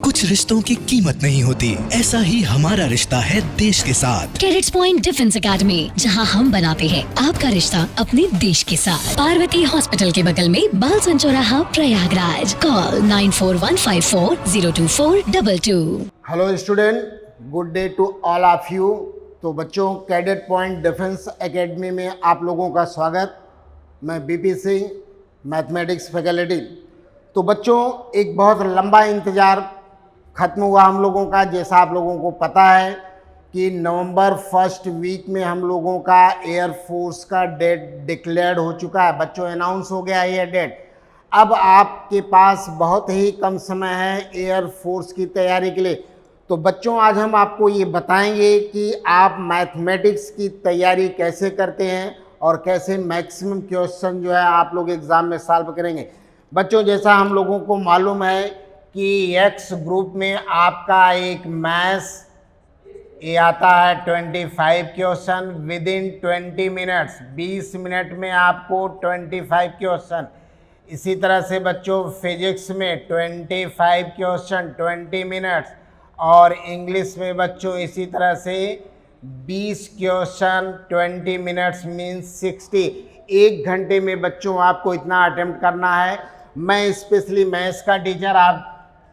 कुछ रिश्तों की कीमत नहीं होती, ऐसा ही हमारा रिश्ता है देश के साथ। कैडेट्स पॉइंट डिफेंस एकेडमी, जहां हम बनाते हैं आपका रिश्ता अपने देश के साथ। पार्वती हॉस्पिटल के बगल में, Balsan Chauraha, Prayagraj. Call 9415402422। Hello student, good day to all of you. तो बच्चों, कैडेट पॉइंट डिफेंस एकेडमी में आप लोगों का स्वागत। मैं बीपी सिंह, मैथमेटिक्स फैकल्टी। तो बच्चों, एक बहुत लंबा इंतज़ार ख़त्म हुआ हम लोगों का। जैसा आप लोगों को पता है कि नवंबर फर्स्ट वीक में हम लोगों का एयरफोर्स का डेट डिक्लेयर्ड हो चुका है। बच्चों, अनाउंस हो गया ये डेट। अब आपके पास बहुत ही कम समय है एयरफोर्स की तैयारी के लिए। तो बच्चों, आज हम आपको ये बताएंगे कि आप मैथमेटिक्स की तैयारी कैसे करते हैं और कैसे मैक्सिमम क्वेश्चन जो है आप लोग एग्ज़ाम में सॉल्व करेंगे। बच्चों, जैसा हम लोगों को मालूम है कि एक्स ग्रुप में आपका एक मैथ्स ये आता है 25 question with in 20 minutes. 20 minute में आपको 25 क्वेश्चन। इसी तरह से बच्चों, फिजिक्स में 25 क्वेश्चन 20 मिनट्स। और इंग्लिश में बच्चों इसी तरह से 20 क्वेश्चन 20 मिनट्स मीन्स 60। 1 घंटे में बच्चों आपको इतना अटेम्प्ट करना है। मैं स्पेशली मैथ्स का टीचर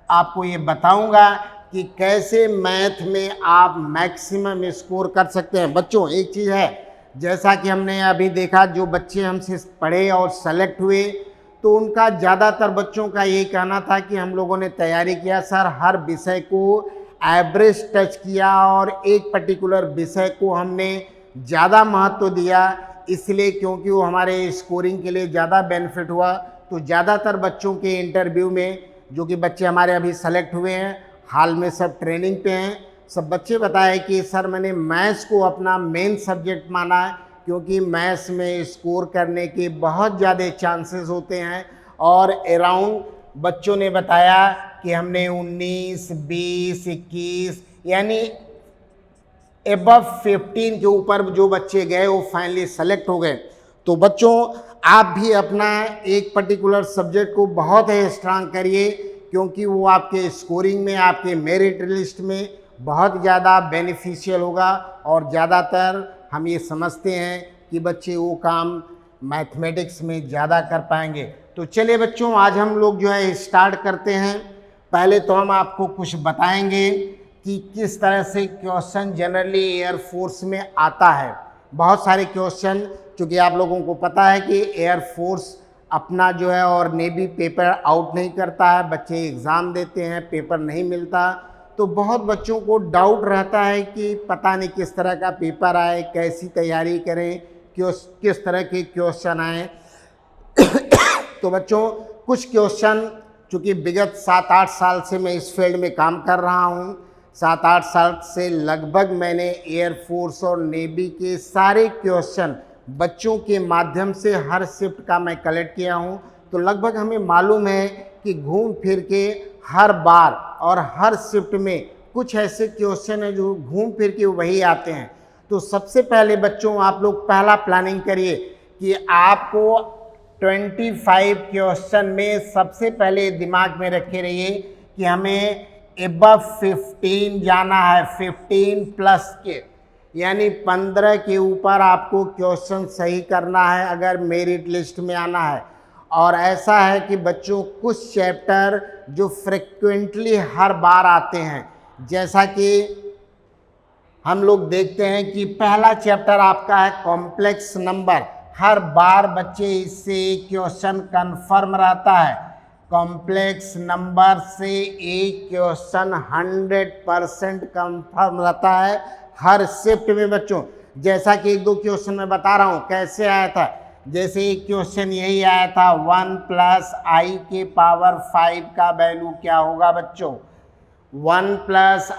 आपको ये बताऊंगा कि कैसे मैथ में आप मैक्सिमम स्कोर कर सकते हैं। बच्चों, एक चीज़ है, जैसा कि हमने अभी देखा, जो बच्चे हमसे पढ़े और सेलेक्ट हुए, तो उनका ज़्यादातर बच्चों का यही कहना था कि हम लोगों ने तैयारी किया सर, हर विषय को एवरेज टच किया और एक पर्टिकुलर विषय को हमने ज़्यादा महत्व दिया, इसलिए क्योंकि वो हमारे स्कोरिंग के लिए ज़्यादा बेनिफिट हुआ। तो ज़्यादातर बच्चों के इंटरव्यू में, जो कि बच्चे हमारे अभी सेलेक्ट हुए हैं, हाल में सब ट्रेनिंग पे हैं, सब बच्चे बताए कि सर मैंने मैथ्स को अपना मेन सब्जेक्ट माना है, क्योंकि मैथ्स में स्कोर करने के बहुत ज़्यादा चांसेस होते हैं। और अराउंड बच्चों ने बताया कि हमने 19, 20, 21 यानी एबव 15 के ऊपर जो बच्चे गए वो फाइनली सेलेक्ट हो गए। तो बच्चों, आप भी अपना एक पर्टिकुलर सब्जेक्ट को बहुत ही स्ट्रांग करिए, क्योंकि वो आपके स्कोरिंग में, आपके मेरिट लिस्ट में बहुत ज़्यादा बेनिफिशियल होगा। और ज़्यादातर हम ये समझते हैं कि बच्चे वो काम मैथमेटिक्स में ज़्यादा कर पाएंगे। तो चलिए बच्चों, आज हम लोग जो है स्टार्ट करते हैं। पहले तो हम आपको कुछ बताएंगे कि किस तरह से क्वेश्चन जनरली एयरफोर्स में आता है। बहुत सारे क्वेश्चन, चूँकि आप लोगों को पता है कि एयरफोर्स अपना जो है और नेवी पेपर आउट नहीं करता है, बच्चे एग्ज़ाम देते हैं, पेपर नहीं मिलता। तो बहुत बच्चों को डाउट रहता है कि पता नहीं किस तरह का पेपर आए, कैसी तैयारी करें, किस तरह के क्वेश्चन आए। तो बच्चों, कुछ क्वेश्चन, चूँकि विगत 7-8 साल से मैं इस फील्ड में काम कर रहा हूँ, 7-8 साल से लगभग मैंने एयरफोर्स और नेवी के सारे क्वेश्चन बच्चों के माध्यम से हर शिफ्ट का मैं कलेक्ट किया हूँ। तो लगभग हमें मालूम है कि घूम फिर के हर बार और हर शिफ्ट में कुछ ऐसे क्वेश्चन हैं जो घूम फिर के वही आते हैं। तो सबसे पहले बच्चों, आप लोग पहला प्लानिंग करिए कि आपको 25 क्वेश्चन में सबसे पहले दिमाग में रखे रहिए कि हमें एबव 15 जाना है, 15 प्लस के, यानी 15 के ऊपर आपको क्वेश्चन सही करना है अगर मेरिट लिस्ट में आना है। और ऐसा है कि बच्चों, कुछ चैप्टर जो फ्रिक्वेंटली हर बार आते हैं, जैसा कि हम लोग देखते हैं कि पहला चैप्टर आपका है कॉम्प्लेक्स नंबर। हर बार बच्चे इससे क्वेश्चन कंफर्म रहता है। कॉम्प्लेक्स नंबर से एक क्वेश्चन 100% कंफर्म रहता है हर शिफ्ट में बच्चों। जैसा कि 1-2 क्वेश्चन मैं बता रहा हूँ कैसे आया था। जैसे एक क्वेश्चन यही आया था, 1 + i⁵ का वैल्यू क्या होगा बच्चों। 1 +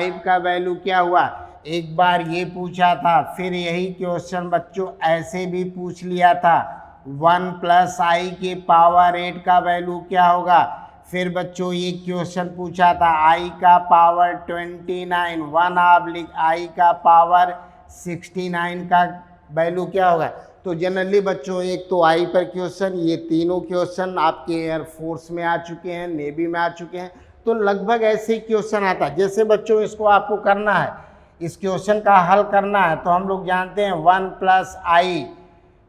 i⁵ का वैल्यू क्या हुआ, एक बार ये पूछा था। फिर यही क्वेश्चन बच्चों ऐसे भी पूछ लिया था, 1 + i⁵ का वैल्यू क्या होगा। फिर बच्चों ये क्वेश्चन पूछा था i⁵29, 1/i⁵69 का वैल्यू क्या होगा। तो जनरली बच्चों एक तो आई पर क्वेश्चन, ये तीनों क्वेश्चन आपके एयरफोर्स में आ चुके हैं, नेवी में आ चुके हैं, तो लगभग ऐसे ही क्वेश्चन आता है। जैसे बच्चों इसको आपको करना है, इस क्वेश्चन का हल करना है, तो हम लोग जानते हैं 1 + i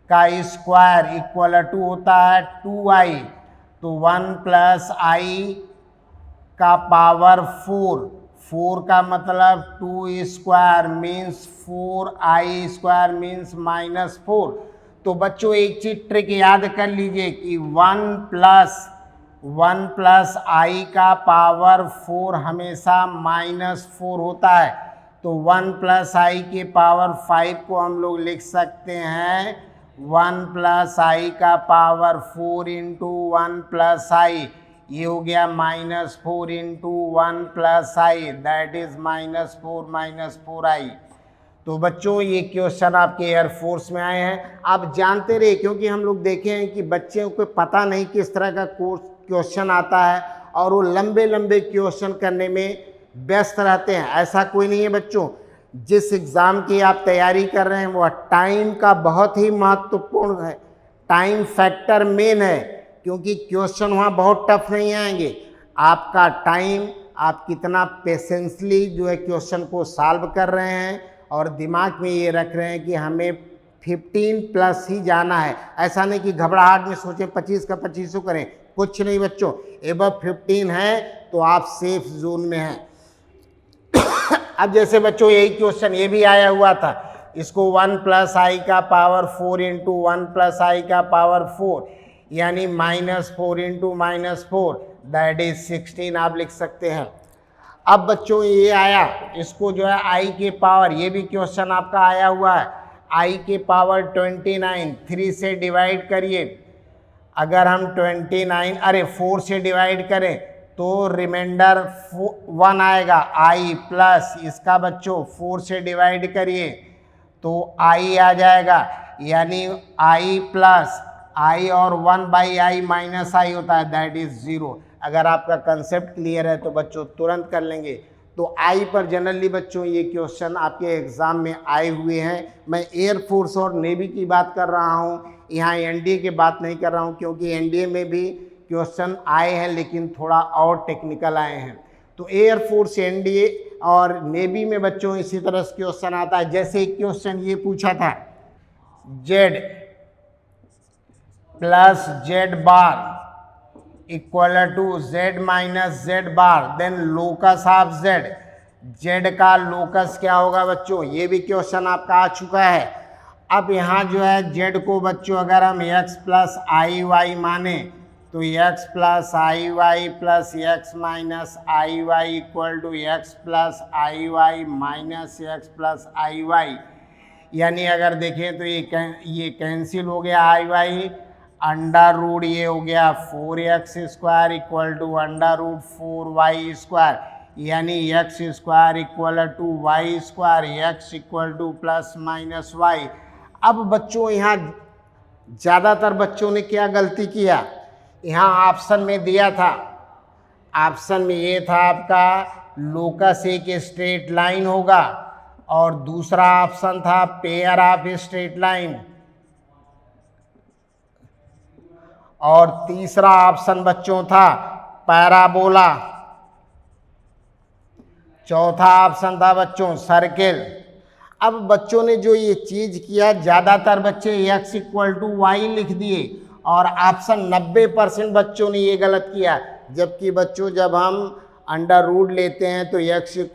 का स्क्वायर इक्वल टू होता है 2i, तो 1 + i का पावर 4 का मतलब 2 square means 4i square means -4। तो बच्चों एक चीज ट्रिक याद कर लीजिए कि 1 + i का पावर 4 हमेशा -4 होता है। तो 1 + i के पावर 5 को हम लोग लिख सकते हैं 1 + i का पावर 4 × 1 + i, ये हो गया -4 × 1 + i, दैट इज -4 - 4i। तो बच्चों ये क्वेश्चन आपके एयरफोर्स में आए हैं, आप जानते रहे, क्योंकि हम लोग देखे हैं कि बच्चों को पता नहीं किस तरह का क्वेश्चन आता है और वो लंबे लंबे क्वेश्चन करने में व्यस्त रहते हैं। ऐसा कोई नहीं है बच्चों, जिस एग्ज़ाम की आप तैयारी कर रहे हैं वह टाइम का बहुत ही महत्वपूर्ण है, टाइम फैक्टर मेन है, क्योंकि क्वेश्चन वहाँ बहुत टफ नहीं आएंगे। आपका टाइम, आप कितना पेशेंसली जो है क्वेश्चन को सॉल्व कर रहे हैं और दिमाग में ये रख रहे हैं कि हमें 15+ ही जाना है। ऐसा नहीं कि घबराहट में सोचें 25 का 25 करें, कुछ नहीं बच्चों, एबव 15 है तो आप सेफ जोन में हैं। अब जैसे बच्चों यही क्वेश्चन ये भी आया हुआ था, इसको 1 + i का पावर 4 × 1 + i का पावर 4 यानी -4 × -4 दैट इज 16 आप लिख सकते हैं। अब बच्चों ये आया, इसको जो है i के पावर, ये भी क्वेश्चन आपका आया हुआ है, i के पावर 29 3 से डिवाइड करिए। अगर हम 4 से डिवाइड करें तो रिमाइंडर 1 आएगा, i प्लस इसका बच्चों 4 से डिवाइड करिए तो i आ जाएगा, यानी i प्लस i और 1/i - i होता है, दैट इज 0। अगर आपका कंसेप्ट क्लियर है तो बच्चों तुरंत कर लेंगे। तो i पर जनरली बच्चों ये क्वेश्चन आपके एग्ज़ाम में आए हुए हैं। मैं एयरफोर्स और नेवी की बात कर रहा हूँ, यहाँ एनडीए की बात नहीं कर रहा हूँ, क्योंकि एनडीए में भी क्वेश्चन आए हैं लेकिन थोड़ा और टेक्निकल आए हैं। तो एयरफोर्स, एनडीए और नेवी में बच्चों इसी तरह से क्वेश्चन आता है। जैसे एक क्वेश्चन ये पूछा था, z + z equal to z - z bar, then locus of z का लोकस क्या होगा बच्चों, ये भी क्वेश्चन आपका आ चुका है। अब यहाँ जो है z को बच्चों अगर हम x + iy माने तो x + iy + x - iy equal to x + iy - x + iy, यानी अगर देखें तो ये कैंसिल हो गया iy, अंडर रूट ये हो गया 4x² इक्वल टू √4y², यानी x² equal to y², x equal to +- अब बच्चों यहाँ ज़्यादातर बच्चों ने क्या गलती किया, यहाँ ऑप्शन में दिया था, ऑप्शन में ये था आपका लोकस एक स्ट्रेट लाइन होगा और दूसरा ऑप्शन था पेयर ऑफ स्ट्रेट लाइन, और तीसरा ऑप्शन बच्चों था पैराबोला, चौथा ऑप्शन था बच्चों सर्किल। अब बच्चों ने जो ये चीज़ किया, ज़्यादातर बच्चे x = y लिख दिए और ऑप्शन 90% बच्चों ने ये गलत किया, जबकि बच्चों जब हम अंडर रूट लेते हैं तो x = +-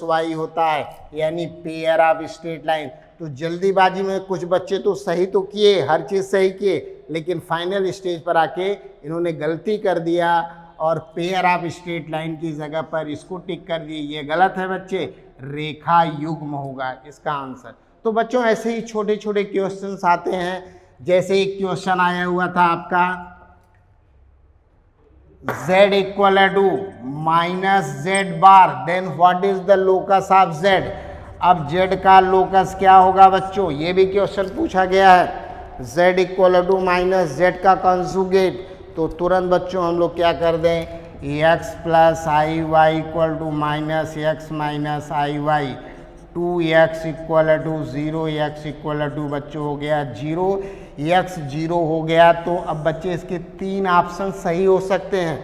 y होता है, यानी पेयर ऑफ स्ट्रेट लाइन। तो जल्दीबाजी में कुछ बच्चे तो सही तो किए, हर चीज़ सही किए, लेकिन फाइनल स्टेज पर आके इन्होंने गलती कर दिया और पेयर ऑफ स्ट्रेट लाइन की जगह पर इसको टिक कर दिए। ये गलत है बच्चे, रेखा युग्म होगा इसका आंसर। तो बच्चों ऐसे ही छोटे छोटे क्वेश्चंस आते हैं। जैसे एक क्वेश्चन आया हुआ था आपका z equal to -z bar, then what is the locus of z। अब z का लोकस क्या होगा बच्चों, ये भी क्वेश्चन पूछा गया है। z इक्वल टू -z का कंजुगेट, तो तुरंत बच्चों हम लोग क्या कर दें, x + iy equal to -x - iy, 2x equal to 0, x equal to बच्चों हो गया 0, x 0 हो गया। तो अब बच्चे इसके 3 ऑप्शन सही हो सकते हैं।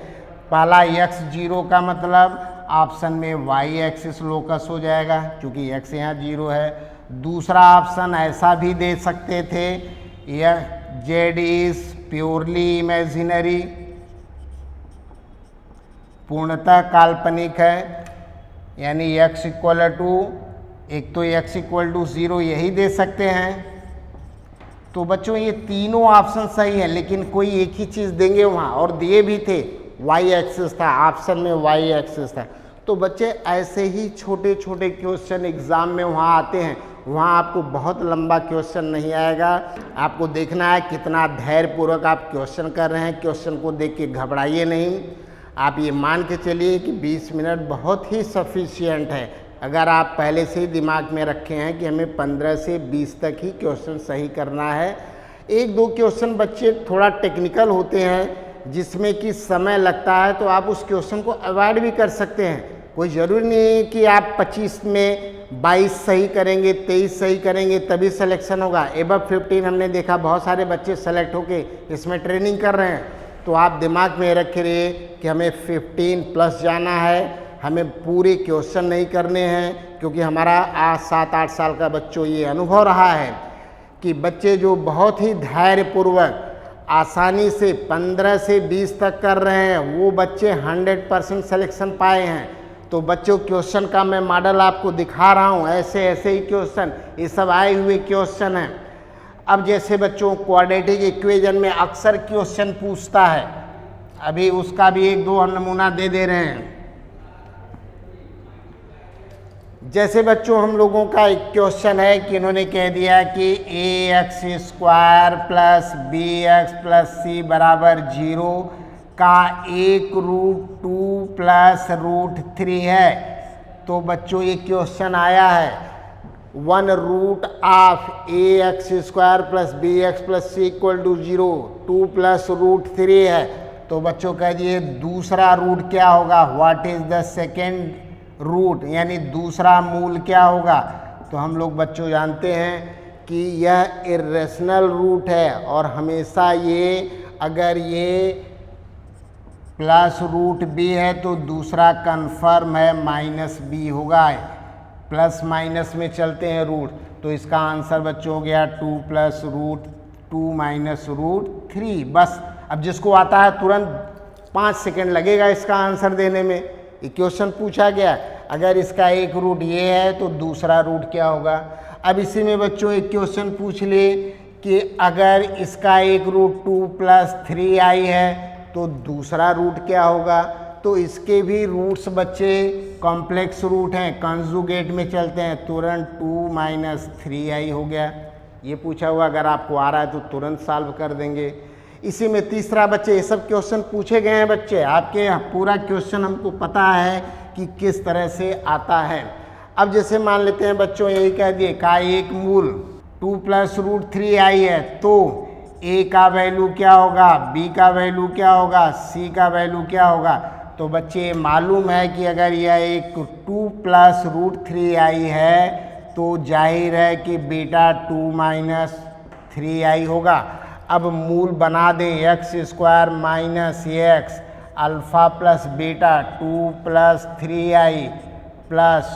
पहला x 0 का मतलब ऑप्शन में y एक्सिस लोकस हो जाएगा क्योंकि x यहाँ 0 है। दूसरा ऑप्शन ऐसा भी दे सकते थे, यह z इज प्योरली इमेजिनरी, पूर्णतः काल्पनिक है, यानी x इक्वल टू, एक तो x इक्वल टू 0 यही दे सकते हैं। तो बच्चों ये तीनों ऑप्शन सही है, लेकिन कोई एक ही चीज़ देंगे वहाँ, और दिए भी थे y एक्सिस था, ऑप्शन में y एक्सिस था। तो बच्चे ऐसे ही छोटे छोटे क्वेश्चन एग्ज़ाम में वहाँ आते हैं, वहाँ आपको बहुत लंबा क्वेश्चन नहीं आएगा। आपको देखना है कितना धैर्यपूर्वक आप क्वेश्चन कर रहे हैं। क्वेश्चन को देख के घबराइए नहीं। आप ये मान के चलिए कि 20 मिनट बहुत ही सफिशिएंट है, अगर आप पहले से ही दिमाग में रखे हैं कि हमें 15 से 20 तक ही क्वेश्चन सही करना है। एक दो क्वेश्चन बच्चे थोड़ा टेक्निकल होते हैं जिसमें कि समय लगता है, तो आप उस क्वेश्चन को अवॉइड भी कर सकते हैं। कोई ज़रूरी नहीं है कि आप 25 में 22 सही करेंगे, 23 सही करेंगे तभी सिलेक्शन होगा। एबव 15 हमने देखा बहुत सारे बच्चे सेलेक्ट होके इसमें ट्रेनिंग कर रहे हैं। तो आप दिमाग में रख रहिए कि हमें 15 प्लस जाना है, हमें पूरे क्वेश्चन नहीं करने हैं, क्योंकि हमारा आज 7-8 साल का बच्चों ये अनुभव रहा है कि बच्चे जो बहुत ही धैर्यपूर्वक आसानी से 15 से 20 तक कर रहे हैं वो बच्चे 100% सिलेक्शन पाए हैं। तो बच्चों क्वेश्चन का मैं मॉडल आपको दिखा रहा हूँ, ऐसे ऐसे ही क्वेश्चन, ये सब आए हुए क्वेश्चन हैं। अब जैसे बच्चों क्वाड्रेटिक इक्वेशन में अक्सर क्वेश्चन पूछता है, अभी उसका भी एक दो नमूना दे रहे हैं। जैसे बच्चों हम लोगों का एक क्वेश्चन है कि इन्होंने कह दिया कि ax square plus bx plus c बराबर 0 का एक रूट 2 प्लस रूट 3 है। तो बच्चों ये क्वेश्चन आया है 1 root of ax square plus bx plus c equal to 0, 2 plus root 3 है। तो बच्चों कह दिए दूसरा रूट क्या होगा, what is the second root, यानी दूसरा मूल क्या होगा। तो हम लोग बच्चों जानते हैं कि यह इरेशनल रूट है, और हमेशा ये अगर ये प्लस रूट बी है तो दूसरा कन्फर्म है माइनस बी होगा। प्लस माइनस में चलते हैं रूट, तो इसका आंसर बच्चों हो गया 2 प्लस रूट 2 माइनस रूट 3। बस अब जिसको आता है तुरंत 5 सेकेंड लगेगा इसका आंसर देने में। ये क्वेश्चन पूछा गया, अगर इसका एक रूट ये है तो दूसरा रूट क्या होगा। अब इसी में बच्चों एक क्वेश्चन पूछ ले कि अगर इसका एक रूट 2 प्लस 3i है तो दूसरा रूट क्या होगा। तो इसके भी रूट्स बच्चे कॉम्प्लेक्स रूट हैं, कंजुगेट में चलते हैं, तुरंत 2 माइनस 3i हो गया। ये पूछा हुआ, अगर आपको आ रहा है तो तुरंत सॉल्व कर देंगे। इसी में तीसरा बच्चे ये सब क्वेश्चन पूछे गए हैं बच्चे, आपके पूरा क्वेश्चन हमको पता है कि किस तरह से आता है। अब जैसे मान लेते हैं बच्चों यही कह दिए का एक मूल 2 प्लस रूट 3i है, तो a का वैल्यू क्या होगा, b का वैल्यू क्या होगा, c का वैल्यू क्या होगा। तो बच्चे मालूम है कि अगर यह एक 2 प्लस रूट 3i है तो जाहिर है कि बेटा 2 माइनस 3i होगा। अब मूल बना दें x square minus x alpha plus beta 2 plus 3i plus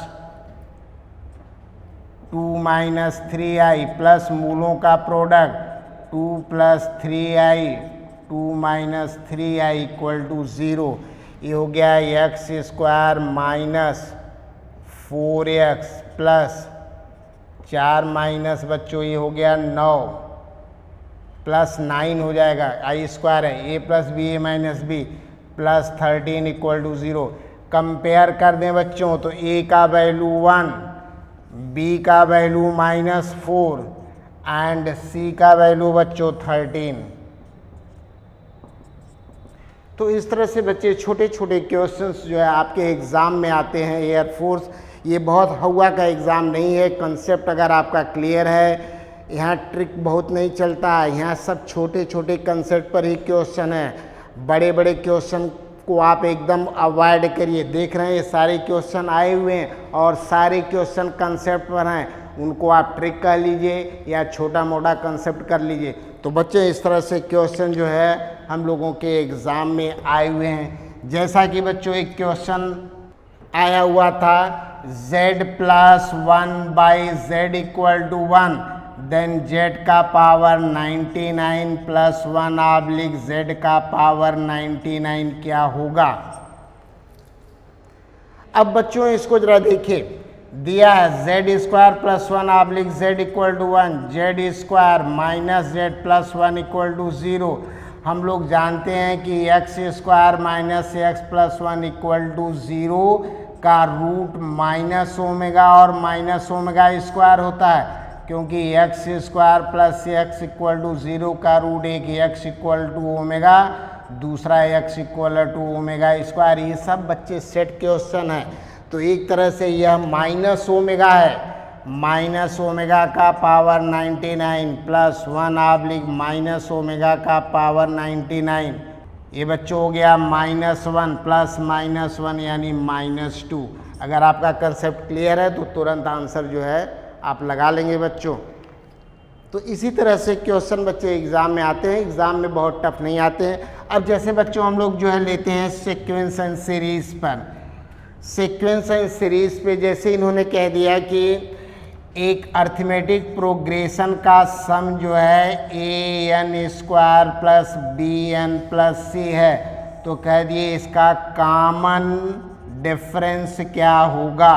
2 minus 3i plus मूलों का product 2 plus 3i 2 minus 3i equal to 0। ये हो गया x square minus 4x plus 4 minus बच्चों ये हो गया 9 प्लस 9 हो जाएगा, आई स्क्वायर है, a plus b a minus b plus 13 equal to 0। Compare कर दें बच्चों तो a का वैल्यू 1, b का वैल्यू -4 एंड c का वैल्यू बच्चों 13। तो इस तरह से बच्चे छोटे छोटे क्वेश्चंस जो है आपके एग्ज़ाम में आते हैं। एयरफोर्स ये बहुत हवा का एग्ज़ाम नहीं है, कंसेप्ट अगर आपका क्लियर है, यहाँ ट्रिक बहुत नहीं चलता है, यहाँ सब छोटे छोटे कंसेप्ट पर ही क्वेश्चन है। बड़े बड़े क्वेश्चन को आप एकदम अवॉइड करिए। देख रहे हैं ये सारे क्वेश्चन आए हुए हैं और सारे क्वेश्चन कंसेप्ट पर हैं, उनको आप ट्रिक कर लीजिए या छोटा मोटा कंसेप्ट कर लीजिए। तो बच्चे इस तरह से क्वेश्चन जो है हम लोगों के एग्ज़ाम में आए हुए हैं। जैसा कि बच्चों एक क्वेश्चन आया हुआ था z+1/z = 1, देन z का पावर 99 + 1 / z का पावर 99 क्या होगा। अब बच्चों इसको जरा देखिए, दिया है z² + 1 / z = 1, z² - z + 1 = 0। हम लोग जानते हैं कि x² - x + 1 = 0 का रूट -ओमेगा और -ओमेगा² होता है, क्योंकि x² + x = 0 का रूट एक x = ओमेगा, दूसरा x = ओमेगा²। ये सब बच्चे सेट क्वेश्चन है। तो एक तरह से यह -ओमेगा है, -ओमेगा का पावर 99 + 1 / -ओमेगा का पावर 99। ये बच्चों हो गया -1 + -1 यानी -2। अगर आपका कंसेप्ट क्लियर है तो तुरंत आंसर जो है आप लगा लेंगे बच्चों। तो इसी तरह से क्वेश्चन बच्चे एग्ज़ाम में आते हैं, एग्ज़ाम में बहुत टफ नहीं आते हैं। अब जैसे बच्चों हम लोग जो है लेते हैं सीक्वेंस एंड सीरीज़ पर। सीक्वेंस एंड सीरीज़ पे जैसे इन्होंने कह दिया कि एक अर्थमेटिक प्रोग्रेशन का सम जो है an² + bn + c है, तो कह दिए इसका कॉमन डिफरेंस क्या होगा।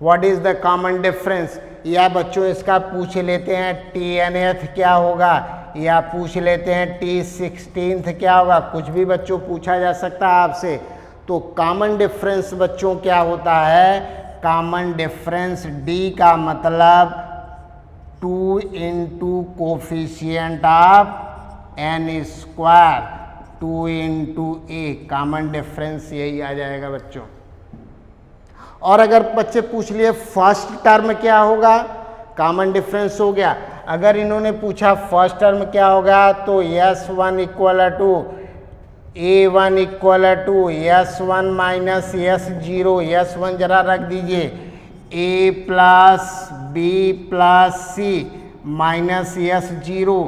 What is the common difference, या बच्चों इसका पूछ लेते हैं tnth क्या होगा, या पूछ लेते हैं t16th क्या होगा, कुछ भी बच्चों पूछा जा सकता है आपसे। तो कॉमन डिफरेंस बच्चों क्या होता है, कॉमन डिफरेंस d का मतलब 2 × coefficient of n², 2 × a, common difference यही आ जाएगा बच्चों। और अगर बच्चे पूछ लिए फर्स्ट टर्म क्या होगा, कॉमन डिफरेंस हो गया। अगर इन्होंने पूछा फर्स्ट टर्म क्या होगा तो s1 = a1 = s1 - s0, s1 जरा रख दीजिए, a + b + c - s0।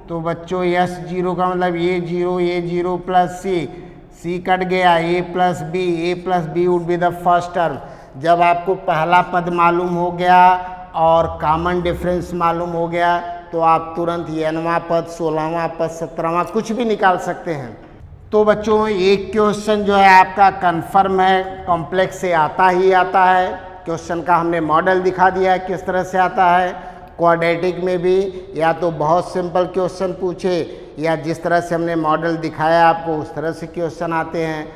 तो बच्चों s0 का मतलब ये 0 + c कट गया, a + b would be the first term. जब आपको पहला पद मालूम हो गया और कॉमन डिफरेंस मालूम हो गया तो आप तुरंत nवां पद, 16वां पद, 17वां कुछ भी निकाल सकते हैं। तो बच्चों एक क्वेश्चन जो है आपका कन्फर्म है, कॉम्प्लेक्स से आता ही आता है। क्वेश्चन का हमने मॉडल दिखा दिया है किस तरह से आता है। क्वाड्रेटिक में भी या तो बहुत सिंपल क्वेश्चन पूछे या जिस तरह से हमने मॉडल दिखाया आपको उस तरह से क्वेश्चन आते हैं।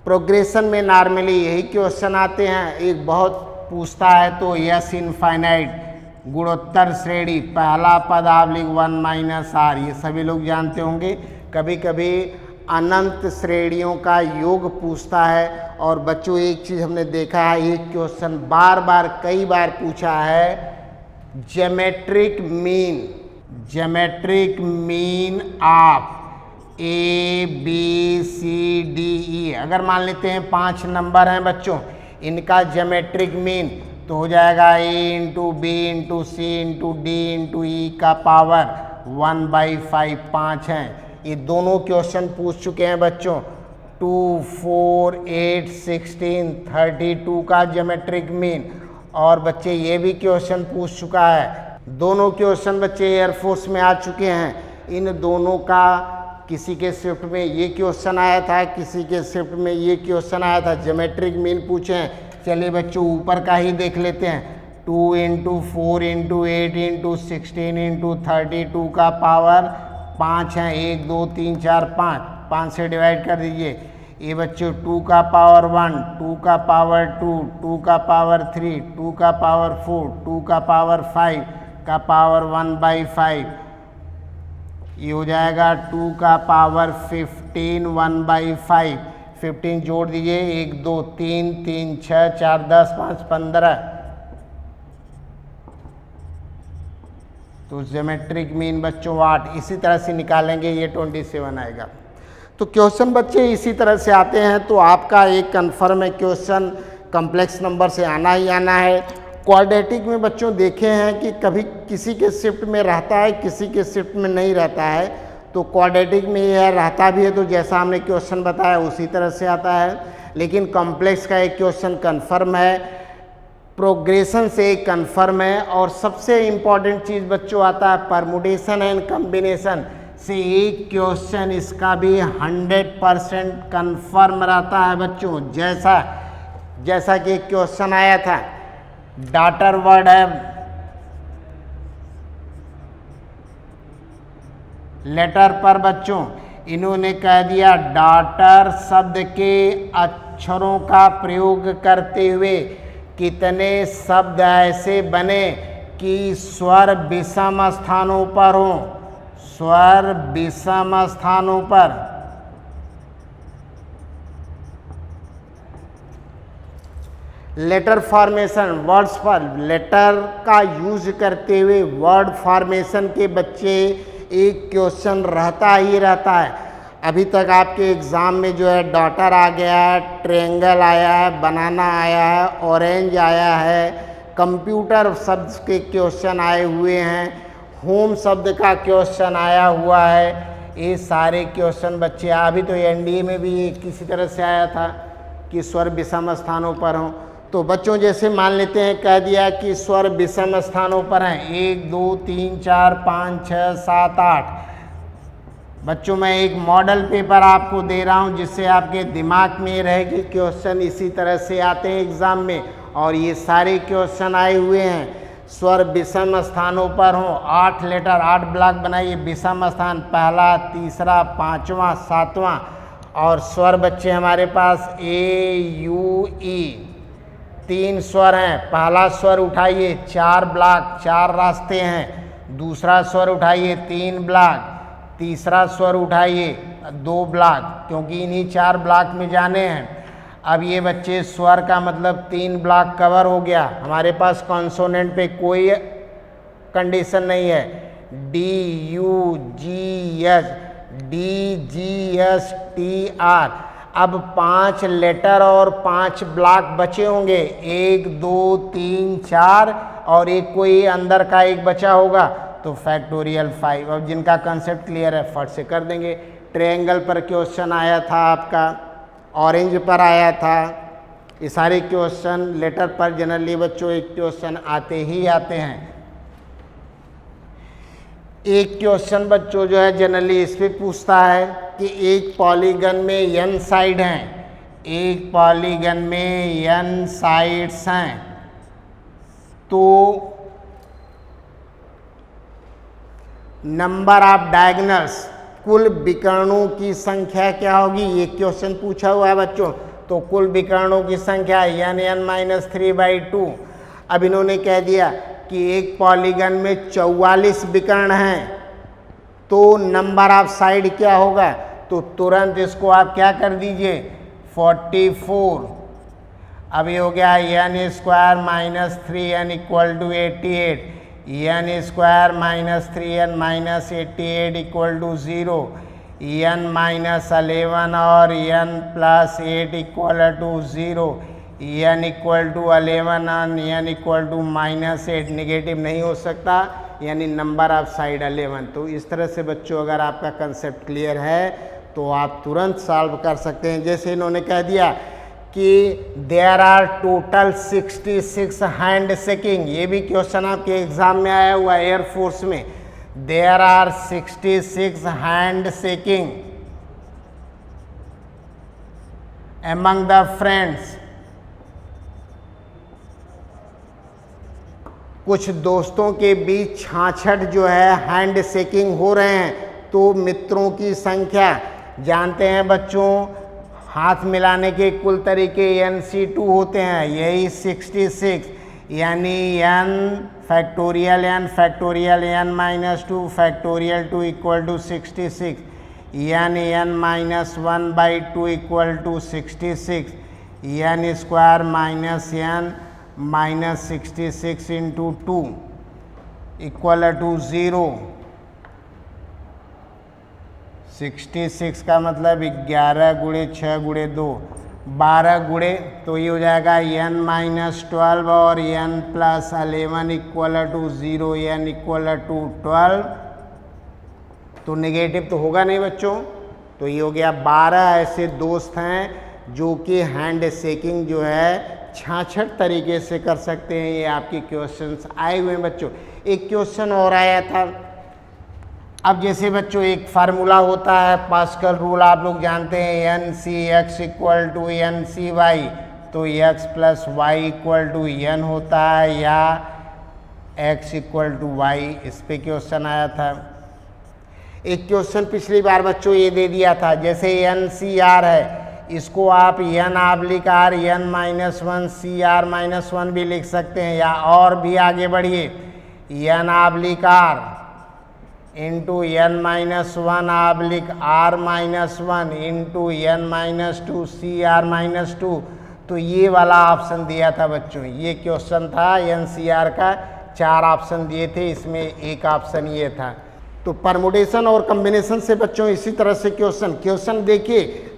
प्रोग्रेशन में नॉर्मली यही क्वेश्चन आते हैं। एक बहुत पूछता है तो यस इनफाइनाइट, गुणोत्तर श्रेणी, पहला पद (1 - r), ये सभी लोग जानते होंगे। कभी कभी अनंत श्रेणियों का योग पूछता है। और बच्चों एक चीज़ हमने देखा है, एक क्वेश्चन बार बार कई बार पूछा है, geometric mean of A B C D E। अगर मान लेते हैं 5 नंबर हैं बच्चों, इनका ज्योमेट्रिक मीन तो हो जाएगा A × B × C × D × E का पावर 1/5, 5 हैं। ये दोनों क्वेश्चन पूछ चुके हैं बच्चों। 2, 4, 8, 16, 32 का ज्योमेट्रिक मीन। और बच्चे ये भी क्वेश्चन पूछ चुका है। दोनों क्वेश्चन बच्चे एयरफोर्स में आ चुके हैं। इन दोनों का किसी के शिफ्ट में ये क्वेश्चन आया था, किसी के शिफ्ट में ये क्वेश्चन आया था, ज्योमेट्रिक मीन पूछे हैं। चलिए बच्चों ऊपर का ही देख लेते हैं। 2 × 4 × 8 × 16 × 32 का पावर 5 है। 1, 2, 3, 4, 5 से डिवाइड कर दीजिए। ये बच्चों 2 का पावर 1, 2 का पावर 2, 2 का पावर 3, 2 का पावर 4, 2 का पावर 5 का पावर 1/5। ये हो जाएगा 2 का पावर 15, 1/5। 15 जोड़ दीजिए, 1, 2, 3, 3, 6, 4, 10, 5, 15। तो ज्योमेट्रिक मीन बच्चों 8, इसी तरह से निकालेंगे ये 27 आएगा। तो क्वेश्चन बच्चे इसी तरह से आते हैं। तो आपका एक कन्फर्म है क्वेश्चन कॉम्प्लेक्स नंबर से आना ही आना है। क्वाड्रेटिक में बच्चों देखे हैं कि कभी किसी के शिफ्ट में रहता है, किसी के शिफ्ट में नहीं रहता है। तो क्वाड्रेटिक में यह रहता भी है, तो जैसा हमने क्वेश्चन बताया उसी तरह से आता है। लेकिन कॉम्प्लेक्स का एक क्वेश्चन कन्फर्म है, प्रोग्रेशन से एक कन्फर्म है। और सबसे इम्पॉर्टेंट चीज़ बच्चों आता है परमुटेशन एंड कम्बिनेशन से एक क्वेश्चन इसका भी 100% कन्फर्म रहता है बच्चों। जैसा कि एक क्वेश्चन आया था, डॉटर वर्ड है लेटर पर बच्चों, इन्होंने कह दिया डॉटर शब्द के अक्षरों का प्रयोग करते हुए कितने शब्द ऐसे बने कि स्वर विषम स्थानों पर हों। स्वर विषम स्थानों पर लेटर फॉर्मेशन, वर्ड्स पर लेटर का यूज करते हुए वर्ड फॉर्मेशन के बच्चे एक क्वेश्चन रहता ही रहता है। अभी तक आपके एग्ज़ाम में जो है डॉटर आ गया है, ट्रायंगल आया है, बनाना आया है, ऑरेंज आया है, कंप्यूटर शब्द के क्वेश्चन आए हुए हैं, होम शब्द का क्वेश्चन आया हुआ है। ये सारे क्वेश्चन बच्चे अभी तो एनडीए में भी किसी तरह से आया था कि स्वर विषम स्थानों पर हों। तो बच्चों जैसे मान लेते हैं, कह दिया कि स्वर विषम स्थानों पर हैं, 1 2 3 4 5 6 7 8। बच्चों मैं एक मॉडल पेपर आपको दे रहा हूं जिससे आपके दिमाग में रहे कि क्वेश्चन इसी तरह से आते हैं एग्ज़ाम में। और ये सारे क्वेश्चन आए हुए हैं, स्वर विषम स्थानों पर हों। 8 लेटर 8 ब्लॉक बनाइए, विषम स्थान पहला, तीसरा, पाँचवा, सातवां। और स्वर बच्चे हमारे पास ए यू ई 3 स्वर हैं। पहला स्वर उठाइए, 4 ब्लॉक, 4 रास्ते हैं। दूसरा स्वर उठाइए, 3 ब्लॉक। तीसरा स्वर उठाइए, 2 ब्लॉक, क्योंकि इन्हीं 4 ब्लॉक में जाने हैं। अब ये बच्चे स्वर का मतलब 3 ब्लॉक कवर हो गया। हमारे पास कॉन्सोनेंट पे कोई कंडीशन नहीं है। D you G S, D G S T R. अब 5 लेटर और 5 ब्लॉक बचे होंगे, 1 2 3 4 और एक कोई अंदर का एक बचा होगा, तो फैक्टोरियल 5। अब जिनका कंसेप्ट क्लियर है फट से कर देंगे। ट्रायंगल पर क्वेश्चन आया था आपका, ऑरेंज पर आया था। ये सारे क्वेश्चन लेटर पर जनरली बच्चों एक क्वेश्चन आते ही आते हैं। एक क्वेश्चन बच्चों जो है जनरली इस पे पूछता है कि एक पॉलीगन में n साइड हैं, एक पॉलीगन में n साइड्स हैं, तो नंबर ऑफ डायगोनल्स, कुल विकर्णों की संख्या क्या होगी। ये क्वेश्चन पूछा हुआ है बच्चों। तो कुल विकर्णों की संख्या n(-3/2)। अब इन्होंने कह दिया कि एक पॉलीगन में 44 विकर्ण हैं, तो नंबर ऑफ साइड क्या होगा। तो तुरंत इसको आप क्या कर दीजिए, 44। अब ये हो गया n² - 3n = 88, n² - 3n - 88 = 0, n - 11 और n + 8 = 0, n = 11 और n = -8 निगेटिव नहीं हो सकता, यानी नंबर ऑफ साइड 11। तो इस तरह से बच्चों अगर आपका कंसेप्ट क्लियर है तो आप तुरंत सॉल्व कर सकते हैं। जैसे इन्होंने कह दिया कि there are total 66 hand shaking, ये भी क्वेश्चन आपके एग्जाम में आया हुआ है एयरफोर्स में। There are 66 hand shaking among the friends. कुछ दोस्तों के बीच 66 जो है हैंड शेकिंग हो रहे हैं, तो मित्रों की संख्या जानते हैं बच्चों, हाथ मिलाने के कुल तरीके NC2 होते हैं, यही 66, यानी n factorial n factorial n - 2 factorial 2 = 66, यानी n - 1/2 = 66, n² - n - 66 × 2, equal to 0, 66 का मतलब 11 गुणे 6 गुणे 2, 12 गुणे, तो ये हो जाएगा n माइनस 12 और n plus 11 equal to 0, n equal to 12, तो नेगेटिव तो होगा नहीं बच्चों। तो ये हो गया 12 ऐसे दोस्त हैं जो कि हैंड शेकिंग जो है 66 तरीके से कर सकते हैं। ये आपके क्वेश्चंस आए हुए हैं बच्चों। एक क्वेश्चन और आया था, अब जैसे बच्चों एक फार्मूला होता है पास्कल रूल, आप लोग जानते हैं, n c x equal to n c y, तो x plus y equal to n होता है, या एक्स इक्वल टू वाई, इस पे क्वेश्चन आया था। एक क्वेश्चन पिछली बार बच्चों ये दे दिया था, जैसे एन सी आर है, इसको आप n oblique r n minus 1 c r minus 1 भी लिख सकते हैं, या और भी आगे बढ़िए, n oblique r into n minus 1 oblique r minus 1 into n minus 2 c r minus 2। तो ये वाला ऑप्शन दिया था बच्चों, ये क्वेश्चन था एन सी आर का, 4 ऑप्शन दिए थे, इसमें एक ऑप्शन ये था। तो परमुटेशन और कॉम्बिनेशन से बच्चों इसी तरह से क्वेश्चन देखिए,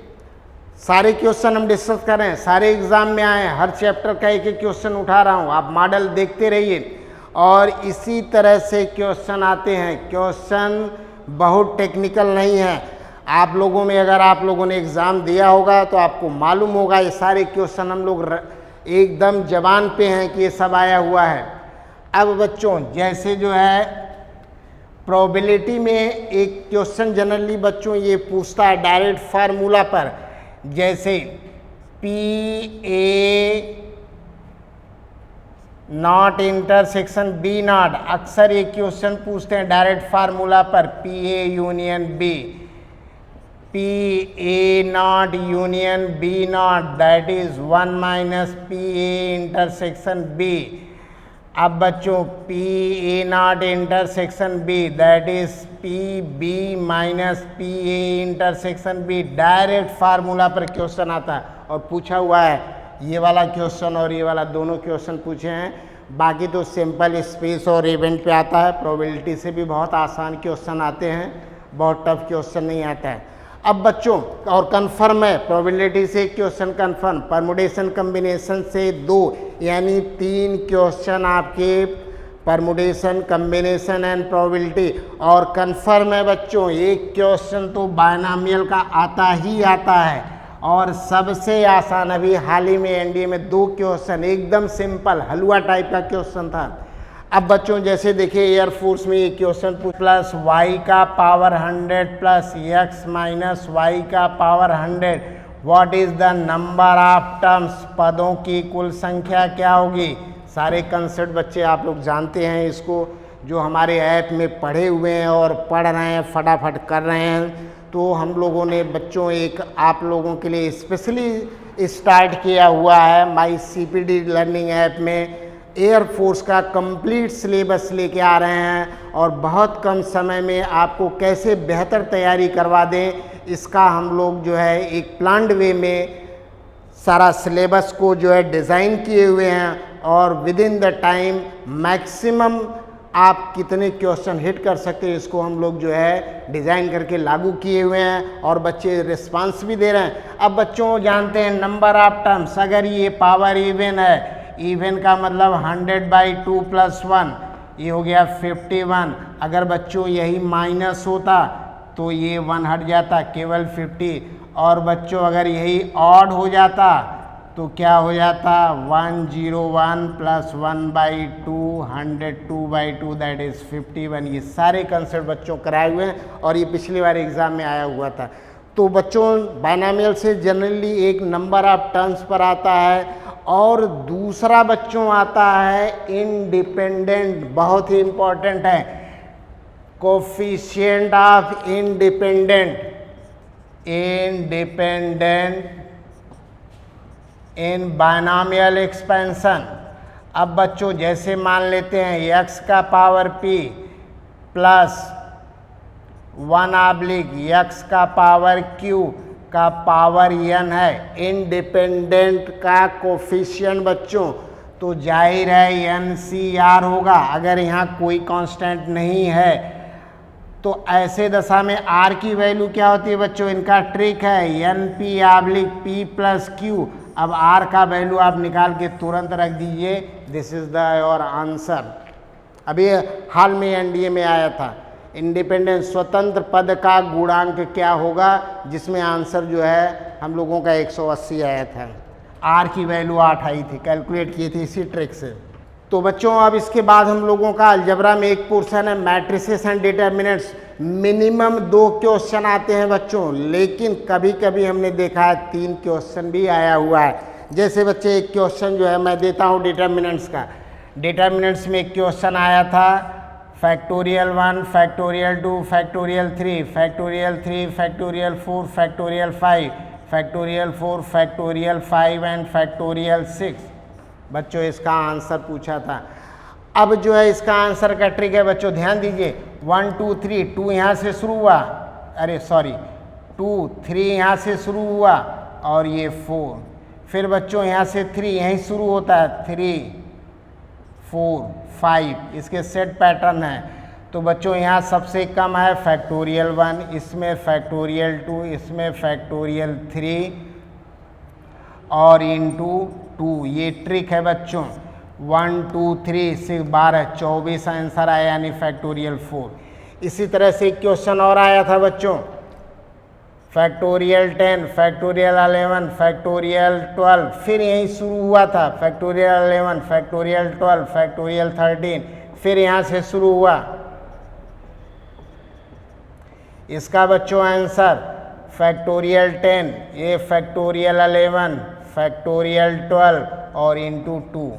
सारे क्वेश्चन हम डिस्कस कर रहे हैं, सारे एग्जाम में आए हैं, हर चैप्टर का एक एक क्वेश्चन उठा रहा हूँ, आप मॉडल देखते रहिए और इसी तरह से क्वेश्चन आते हैं। क्वेश्चन बहुत टेक्निकल नहीं है, आप लोगों में अगर आप लोगों ने एग्ज़ाम दिया होगा तो आपको मालूम होगा, ये सारे क्वेश्चन हम लोग एकदम जबान पे हैं कि ये सब आया हुआ है। अब बच्चों जैसे जो है प्रोबेबिलिटी में एक क्वेश्चन जनरली बच्चों ये पूछता है डायरेक्ट फार्मूला पर, जैसे P A not intersection B not, अक्सर ये क्वेश्चन पूछते हैं डायरेक्ट फार्मूला पर, P A union B, P A not union B not that is 1 minus P A intersection B. अब बच्चों P A not intersection B that is P B minus P A intersection B, direct formula पर question आता है और पूछा हुआ है। ये वाला क्वेश्चन और ये वाला दोनों क्वेश्चन पूछे हैं, बाकी तो सिंपल स्पेस और इवेंट पे आता है। प्रोबेबिलिटी से भी बहुत आसान क्वेश्चन आते हैं, बहुत टफ क्वेश्चन नहीं आता है। अब बच्चों और कन्फर्म है, प्रोबेबिलिटी से क्वेश्चन कन्फर्म, परमुटेशन कम्बिनेशन से 2 यानी 3 क्वेश्चन आपके परमुटेशन कम्बिनेशन एंड प्रोबेबिलिटी, और कन्फर्म है बच्चों एक क्वेश्चन तो बायनॉमियल का आता ही आता है, और सबसे आसान अभी हाल ही में एनडीए में 2 क्वेश्चन एकदम सिंपल हलवा टाइप का क्वेश्चन था। अब बच्चों जैसे देखिए एयरफोर्स में ये क्वेश्चन प्लस वाई का power 100 plus x minus y का power 100, what is the number of terms, पदों की कुल संख्या क्या होगी। सारे कंसेप्ट बच्चे आप लोग जानते हैं, इसको जो हमारे ऐप में पढ़े हुए हैं और पढ़ रहे हैं, फटाफट कर रहे हैं। तो हम लोगों ने बच्चों एक आप लोगों के लिए स्पेशली स्टार्ट किया हुआ है माई सीपीडी लर्निंग ऐप में, एयरफोर्स का कंप्लीट सिलेबस लेके आ रहे हैं और बहुत कम समय में आपको कैसे बेहतर तैयारी करवा दें, इसका हम लोग जो है एक प्लान्ड वे में सारा सिलेबस को जो है डिज़ाइन किए हुए हैं, और with in the time maximum आप कितने क्वेश्चन हिट कर सकते हैं इसको हम लोग जो है डिज़ाइन करके लागू किए हुए हैं, और बच्चे रिस्पांस भी दे रहे हैं। अब बच्चों जानते हैं नंबर ऑफ टर्म्स, अगर ये पावर इवन है, इवन का मतलब 100/2 + 1, ये हो गया 51। अगर बच्चों यही माइनस होता तो ये 1 हट जाता, केवल 50। और बच्चों अगर यही ऑड हो जाता तो क्या हो जाता, 101 + 1/2 102/2 दैट इज़ 51। ये सारे कंसेप्ट बच्चों कराए हुए हैं और ये पिछली बार एग्ज़ाम में आया हुआ था। तो बच्चों बायनॉमियल से जनरली एक नंबर ऑफ टर्म्स पर आता है, और दूसरा बच्चों आता है इंडिपेंडेंट, बहुत ही इंपॉर्टेंट है, coefficient of independent in binomial expansion. अब बच्चों जैसे मान लेते हैं x का पावर p प्लस 1/x का पावर q का पावर n है, इंडिपेंडेंट का कोफिशिएंट बच्चों, तो जाहिर है NCR होगा। अगर यहाँ कोई कांस्टेंट नहीं है तो ऐसे दशा में R की वैल्यू क्या होती है बच्चों, इनका ट्रिक है NP/P + Q। अब R का वैल्यू आप निकाल के तुरंत रख दीजिए, this is the your answer. अभी हाल में NDA में आया था, इंडिपेंडेंट स्वतंत्र पद का गुणांक क्या होगा, जिसमें आंसर जो है हम लोगों का 180 आया था। R की वैल्यू 8 आई थी, कैलकुलेट की थी इसी ट्रिक से। तो बच्चों अब इसके बाद हम लोगों का अलजेब्रा में एक पोर्शन है matrices and determinants. Minimum 2 question आते हैं बच्चों, लेकिन कभी कभी हमने देखा है 3 क्वेश्चन भी आया हुआ है। जैसे बच्चे एक क्वेश्चन जो है मैं देता हूँ डिटर्मिनेंट्स का। डिटर्मिनेंट्स में एक क्वेश्चन आया था factorial 1, factorial 2, factorial 3, factorial 3, factorial 4, factorial 5, factorial 4, factorial 5 and factorial 6। बच्चों इसका आंसर पूछा था। अब जो है इसका आंसर का ट्रिक है बच्चों, ध्यान दीजिए। 1 2 3, 2 यहाँ से शुरू हुआ, अरे सॉरी 2 3 यहाँ से शुरू हुआ और ये 4, फिर बच्चों यहाँ से 3 यहीं शुरू होता है, 3 4 5, इसके सेट पैटर्न है। तो बच्चों यहाँ सबसे कम है फैक्टोरियल 1, इसमें फैक्टोरियल 2, इसमें फैक्टोरियल 3 और इंटू 2, ये ट्रिक है बच्चों। 1 2 3 6 12 24 आंसर आया, यानी फैक्टोरियल 4। इसी तरह से एक क्वेश्चन और आया था बच्चों, फैक्टोरियल 10, फैक्टोरियल 11, फैक्टोरियल 12, फिर यहीं शुरू हुआ था फैक्टोरियल 11, फैक्टोरियल 12, फैक्टोरियल 13, फिर यहाँ से शुरू हुआ। इसका बच्चों आंसर फैक्टोरियल 10, ये फैक्टोरियल 11, फैक्टोरियल 12 और इंटू 2।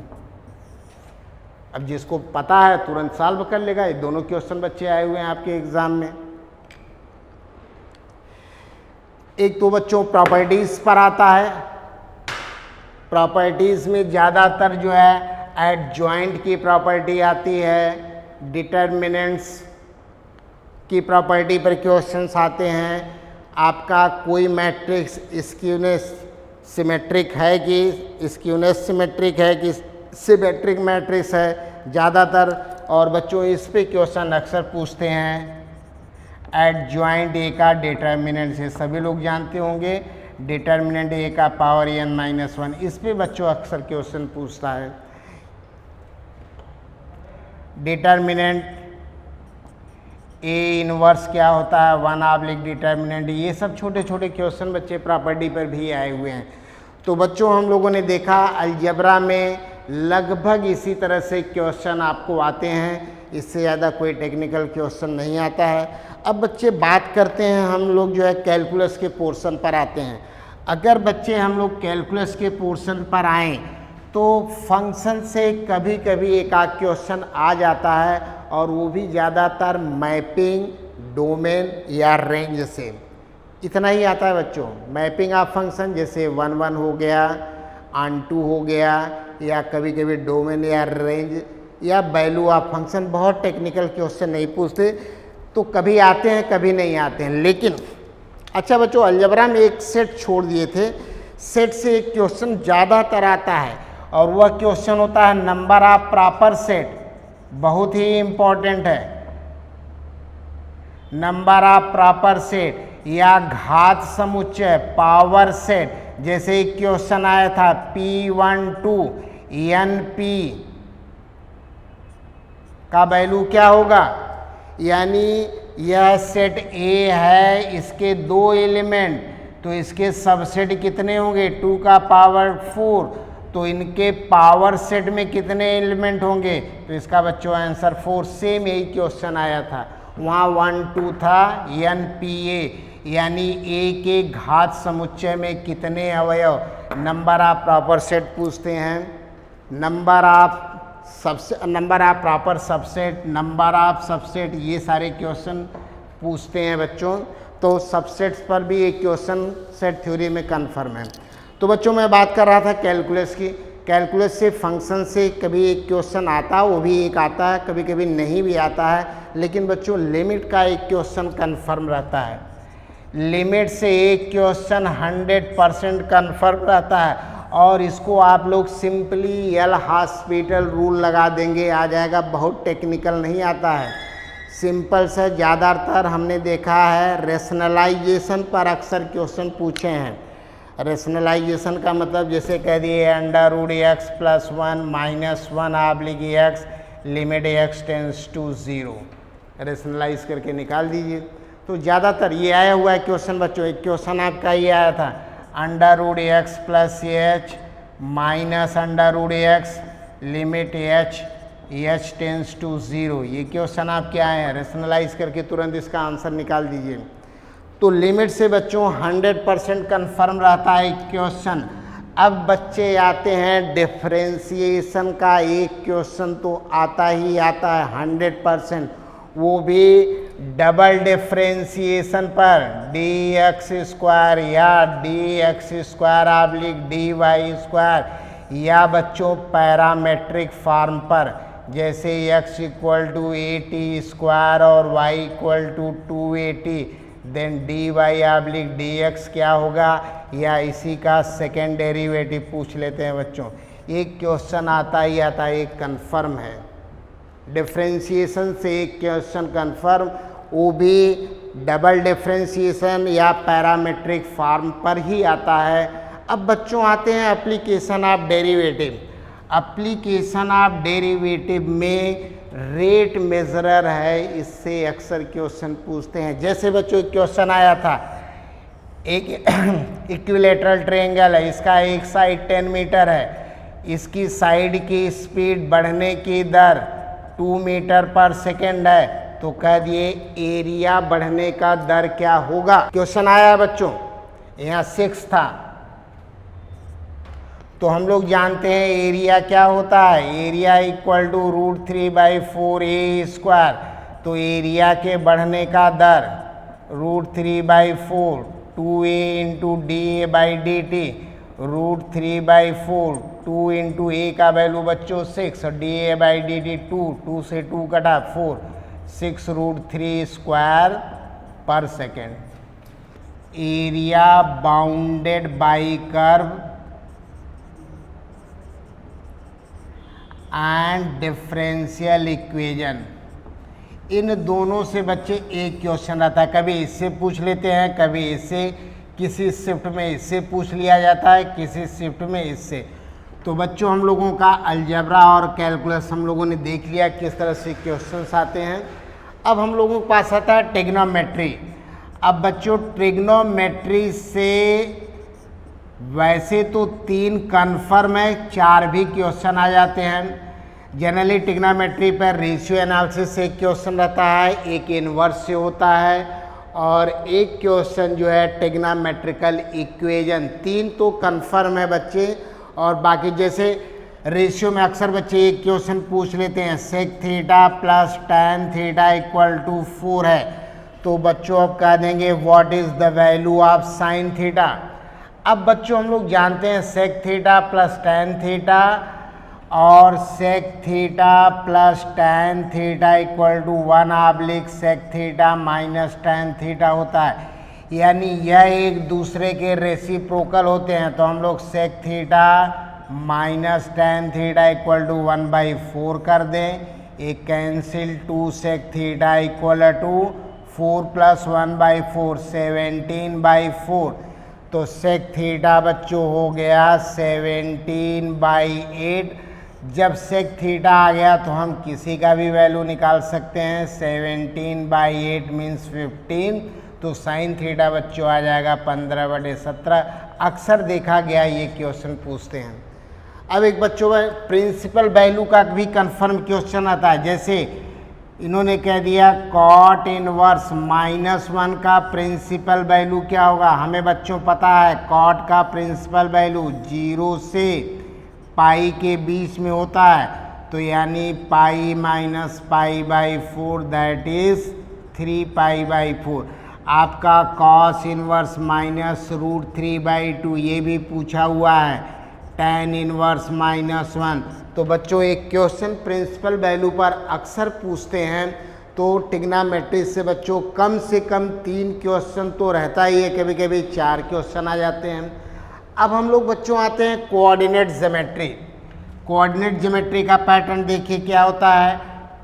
अब जिसको पता है तुरंत सॉल्व कर लेगा। ये दोनों क्वेश्चन बच्चे आए हुए हैं आपके एग्जाम में। एक तो बच्चों प्रॉपर्टीज पर आता है। प्रॉपर्टीज में ज़्यादातर जो है एडजॉइंट की प्रॉपर्टी आती है, डिटर्मिनेंट्स की प्रॉपर्टी पर क्वेश्चंस आते हैं। आपका कोई मैट्रिक्स स्क्यूनेस सिमेट्रिक है कि स्क्यूनेस सिमेट्रिक है कि सिमेट्रिक मैट्रिक्स है ज़्यादातर। और बच्चों इस पे क्वेश्चन अक्सर पूछते हैं। एडजॉइंट ए का डिटर्मिनेंट से सभी लोग जानते होंगे, डिटर्मिनेंट ए का पावर n-1, इस पे बच्चों अक्सर क्वेश्चन पूछता है। डिटर्मिनेंट ए इनवर्स क्या होता है, 1/, डिटर्मिनेंट, ये सब छोटे छोटे क्वेश्चन बच्चे प्रॉपर्टी पर भी आए हुए हैं। तो बच्चों हम लोगों ने देखा अलजेब्रा में लगभग इसी तरह से क्वेश्चन आपको आते हैं, इससे ज़्यादा कोई टेक्निकल क्वेश्चन नहीं आता है। अब बच्चे बात करते हैं, हम लोग जो है कैलकुलस के पोर्शन पर आते हैं। अगर बच्चे हम लोग कैलकुलस के पोर्शन पर आएँ तो फंक्शन से कभी कभी एक आध क्वेश्चन आ जाता है, और वो भी ज़्यादातर मैपिंग, डोमेन या रेंज से। इतना ही आता है बच्चों, मैपिंग ऑफ फंक्शन जैसे 1 1 हो गया, ऑन 2 हो गया, या कभी कभी डोमेन या रेंज या वैल्यू ऑफ फंक्शन। बहुत टेक्निकल क्वेश्चन नहीं पूछते, तो कभी आते हैं कभी नहीं आते हैं। लेकिन अच्छा बच्चों, अलजेब्रा में एक सेट छोड़ दिए थे, सेट से एक क्वेश्चन ज़्यादातर आता है, और वह क्वेश्चन होता है नंबर ऑफ प्रॉपर सेट। बहुत ही इम्पोर्टेंट है, नंबर ऑफ प्रॉपर सेट या घात समुच्चय, पावर सेट। जैसे एक क्वेश्चन आया था P12 NP का वैल्यू क्या होगा, यानी यह सेट A है, इसके 2 एलिमेंट, तो इसके सबसेट कितने होंगे, 2 का पावर 4, तो इनके पावर सेट में कितने एलिमेंट होंगे, तो इसका बच्चों आंसर 4। सेम यही क्वेश्चन आया था, वहाँ 1 2 था, NPA यानी A के घात समुच्चय में कितने अवयव। नंबर ऑफ प्रॉपर सेट पूछते हैं, number of proper subset, number of subset, ये सारे क्वेश्चन पूछते हैं बच्चों। तो सबसेट्स पर भी एक क्वेश्चन सेट थ्योरी में कन्फर्म है। तो बच्चों मैं बात कर रहा था कैलकुलस की। कैलकुलस से फंक्शन से कभी एक क्वेश्चन आता है, वो भी एक आता है, कभी कभी नहीं भी आता है। लेकिन बच्चों लिमिट का एक क्वेश्चन कन्फर्म रहता है, लिमिट से एक क्वेश्चन 100% कन्फर्म रहता है। और इसको आप लोग सिंपली एल हॉस्पिटल रूल लगा देंगे, आ जाएगा। बहुत टेक्निकल नहीं आता है, सिंपल से। ज़्यादातर हमने देखा है रेशनलाइजेशन पर अक्सर क्वेश्चन पूछे हैं। रेशनलाइजेशन का मतलब जैसे कह दिए √x + 1 - 1/x limit x tends to 0, rationalise करके निकाल दीजिए। तो ज़्यादातर ये आया हुआ है क्वेश्चन बच्चों। एक क्वेश्चन आपका ये आया था √x + h -√x limit h tends to 0। ये क्वेश्चन आप क्या है, रेशनलाइज करके तुरंत इसका आंसर निकाल दीजिए। तो लिमिट से बच्चों 100% कन्फर्म रहता है क्वेश्चन। अब बच्चे आते हैं डिफरेंशिएशन का, एक क्वेश्चन तो आता ही आता है 100%, वो भी डबल डिफरेंशिएशन पर dx² या dx²/dy² या बच्चों पैरामेट्रिक फॉर्म पर, जैसे x = at² और y = 2at, देन dy/dx क्या होगा, या इसी का सेकेंड डेरिवेटिव पूछ लेते हैं बच्चों। एक क्वेश्चन आता ही आता है, एक कन्फर्म है। डिफरेंशिएशन से एक क्वेश्चन कन्फर्म, वो भी डबल डिफरेंशिएशन या पैरामेट्रिक फॉर्म पर ही आता है। अब बच्चों आते हैं application of derivative. Application of derivative में रेट मेजरर है, इससे अक्सर क्वेश्चन पूछते हैं। जैसे बच्चों एक क्वेश्चन आया था, एक इक्विलेटरल ट्रायंगल है, इसका एक साइड 10 मीटर है, इसकी साइड की स्पीड बढ़ने की दर 2 मीटर पर सेकेंड है, तो कह दिए एरिया बढ़ने का दर क्या होगा। क्वेश्चन आया बच्चों, यहाँ 6 था, तो हम लोग जानते हैं एरिया क्या होता है, एरिया = √3/4a²। तो एरिया के बढ़ने का दर √3/4 2a × dA/dt, √3/4 2 × a का वैल्यू बच्चों 6 और dA/dt 2 से 2 कटा 4, 6 √3² पर second. Area bounded by curve and differential equation, इन दोनों से बच्चे एक क्वेश्चन रहता है। कभी इससे पूछ लेते हैं, कभी इससे, किसी शिफ्ट में इससे पूछ लिया जाता है, किसी शिफ्ट में इससे। तो बच्चों हम लोगों का अलजेब्रा और कैलकुलस हम लोगों ने देख लिया किस तरह से क्वेश्चंस आते हैं। अब हम लोगों के पास आता है ट्रिग्नोमेट्री। अब बच्चों ट्रिग्नोमेट्री से वैसे तो 3 कन्फर्म है, 4 भी क्वेश्चन आ जाते हैं। जनरली ट्रिग्नोमेट्री पर रेशियो एनालिसिस से एक क्वेश्चन रहता है, एक इन्वर्स से होता है, और एक क्वेश्चन जो है ट्रिग्नोमेट्रिकल इक्वेशन। 3 तो कन्फर्म है बच्चे, और बाकी जैसे रेशियो में अक्सर बच्चे एक क्वेश्चन पूछ लेते हैं, sec θ + tan θ = 4 है, तो बच्चों अब कह देंगे what is the value of sin θ। अब बच्चों हम लोग जानते हैं sec θ + tan θ और sec θ + tan θ = 1/sec θ - tan θ होता है, यानी यह एक दूसरे के रेसिप्रोकल होते हैं। तो हम लोग sec θ - tan θ = 1/4 कर दें, एक कैंसिल, 2 sec θ = 4 + 1/4 17/4। तो sec θ बच्चों हो गया 17/8। जब sec θ आ गया तो हम किसी का भी वैल्यू निकाल सकते हैं, 17/8 मीन्स 15, तो sin θ बच्चों आ जाएगा 15/17। अक्सर देखा गया ये क्वेश्चन पूछते हैं। अब एक बच्चों में प्रिंसिपल वैल्यू का भी कंफर्म क्वेश्चन आता है। जैसे इन्होंने कह दिया cot इनवर्स -1 का प्रिंसिपल वैल्यू क्या होगा। हमें बच्चों पता है cot का प्रिंसिपल वैल्यू 0 से पाई के बीच में होता है, तो यानी पाई - π/4 दैट इज 3π/4। आपका cos इनवर्स -√3/2 ये भी पूछा हुआ है, tan इनवर्स -1। तो बच्चों एक क्वेश्चन प्रिंसिपल वैल्यू पर अक्सर पूछते हैं, तो ट्रिग्नोमेट्री से बच्चों कम से कम 3 क्वेश्चन तो रहता ही है, कभी कभी 4 क्वेश्चन आ जाते हैं। अब हम लोग बच्चों आते हैं कोऑर्डिनेट ज्योमेट्री। कोऑर्डिनेट ज्योमेट्री का पैटर्न देखिए क्या होता है।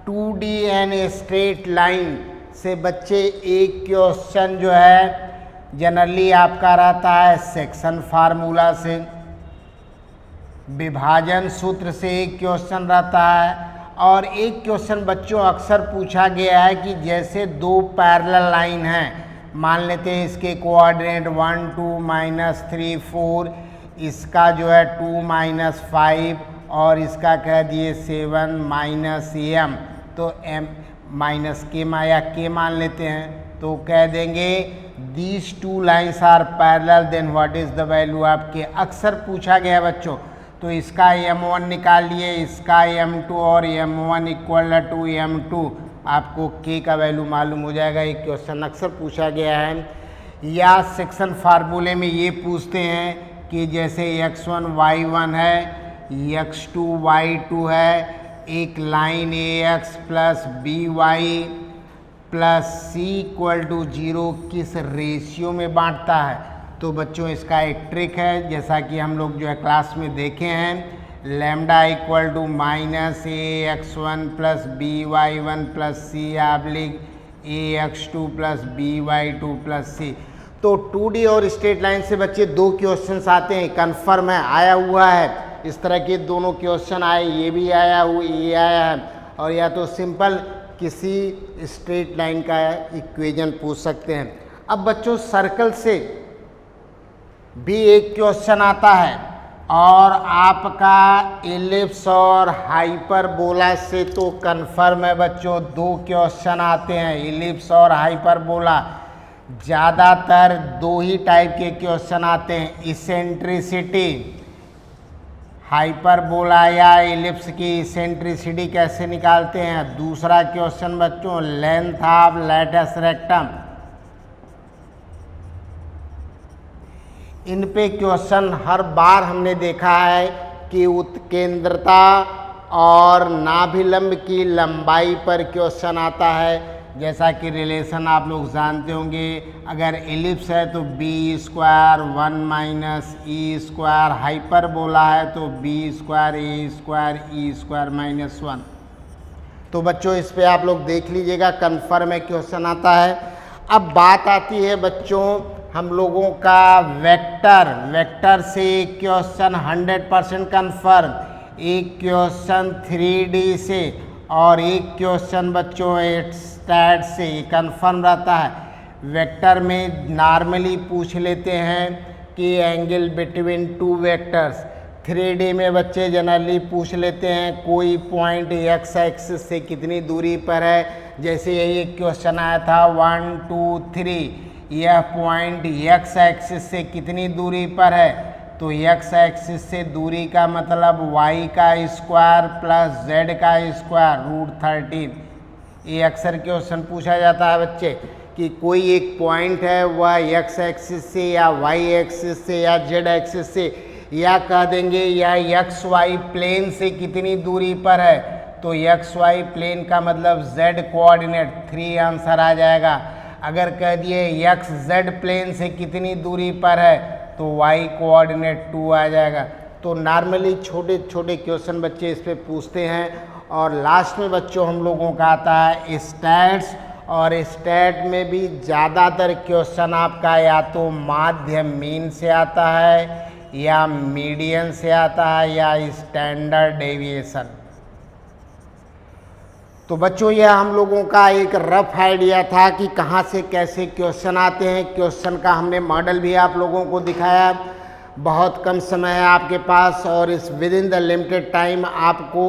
2D एंड स्ट्रेट लाइन से बच्चे एक क्वेश्चन जो है जनरली आपका रहता है सेक्शन फार्मूला से, विभाजन सूत्र से एक क्वेश्चन रहता है, और एक क्वेश्चन बच्चों अक्सर पूछा गया है कि जैसे दो पैरेलल लाइन हैं, मान लेते हैं इसके कोऑर्डिनेट 1 2 -3 4, इसका जो है 2 -5 और इसका कह दिए 7 -m, तो m -k या k मान लेते हैं, तो कह देंगे these two lines are parallel then what is the value आपके। अक्सर पूछा गया है बच्चों, तो इसका m1 निकाल लिए, इसका m2 और m1 इक्वल टू m2, आपको k का वैल्यू मालूम हो जाएगा। एक क्वेश्चन अक्सर पूछा गया है। या सेक्शन फार्मूले में ये पूछते हैं कि जैसे x1 y1 है, x2 y2 है, एक line ax plus by plus c equal to 0 किस रेशियो में बांटता है। तो बच्चों इसका एक ट्रिक है, जैसा कि हम लोग जो है क्लास में देखे हैं, lambda equal to -ax1 plus by1 plus c oblique ax2 plus by2 plus c। तो 2D और स्ट्रेट लाइन से बच्चे दो क्वेश्चंस आते हैं, कन्फर्म है, आया हुआ है, इस तरह के दोनों क्वेश्चन आए, ये भी आया हुआ, ये आया है, और या तो सिंपल किसी स्ट्रेट लाइन का इक्वेशन पूछ सकते हैं। अब बच्चों सर्कल से भी एक क्वेश्चन आता है, और आपका एलिप्स और हाइपरबोला से तो कन्फर्म है बच्चों, दो क्वेश्चन आते हैं, एलिप्स और हाइपरबोला। ज़्यादातर दो ही टाइप के क्वेश्चन आते हैं, इसेंट्रिसिटी, हाइपरबोला या एलिप्स की इसेंट्रिसिटी कैसे निकालते हैं। दूसरा क्वेश्चन बच्चों लेंथ ऑफ लैटिस रेक्टम। इन पे क्वेश्चन हर बार हमने देखा है कि उत्केंद्रता और नाभिलंब की लंबाई पर क्वेश्चन आता है। जैसा कि रिलेशन आप लोग जानते होंगे, अगर एलिप्स है तो b² 1 - e², हाइपरबोला है तो b² a² e² -1। तो बच्चों इस पे आप लोग देख लीजिएगा, कन्फर्म है क्वेश्चन आता है। अब बात आती है बच्चों हम लोगों का वेक्टर से एक क्वेश्चन 100% कन्फर्म, एक क्वेश्चन 3D से और एक क्वेश्चन बच्चों स्टैट से कन्फर्म रहता है। वेक्टर में नॉर्मली पूछ लेते हैं कि angle between two vectors. 3D में बच्चे जनरली पूछ लेते हैं कोई पॉइंट x एक्सिस से कितनी दूरी पर है। जैसे यही एक क्वेश्चन आया था 1 2 3, यह पॉइंट x एक्सिस से कितनी दूरी पर है, तो x एक्सिस से दूरी का मतलब y का स्क्वायर प्लस z का स्क्वायर √13। ये अक्सर क्वेश्चन पूछा जाता है बच्चे कि कोई एक पॉइंट है वह x एक्सिस से या y एक्सिस से या z एक्सिस से, या कह देंगे या xy प्लेन से कितनी दूरी पर है, तो xy प्लेन का मतलब z कोऑर्डिनेट 3 आंसर आ जाएगा। अगर कह दिए xz प्लेन से कितनी दूरी पर है तो y कोऑर्डिनेट 2 आ जाएगा। तो नॉर्मली छोटे छोटे क्वेश्चन बच्चे इस पे पूछते हैं। और लास्ट में बच्चों हम लोगों का आता है स्टैट्स, और स्टैट में भी ज़्यादातर क्वेश्चन आपका या तो माध्य मीन से आता है या मीडियन से आता है या स्टैंडर्ड डेविएशन। तो बच्चों यह हम लोगों का एक रफ आइडिया था कि कहाँ से कैसे क्वेश्चन आते हैं। क्वेश्चन का हमने मॉडल भी आप लोगों को दिखाया। बहुत कम समय है आपके पास और इस with in the limited time आपको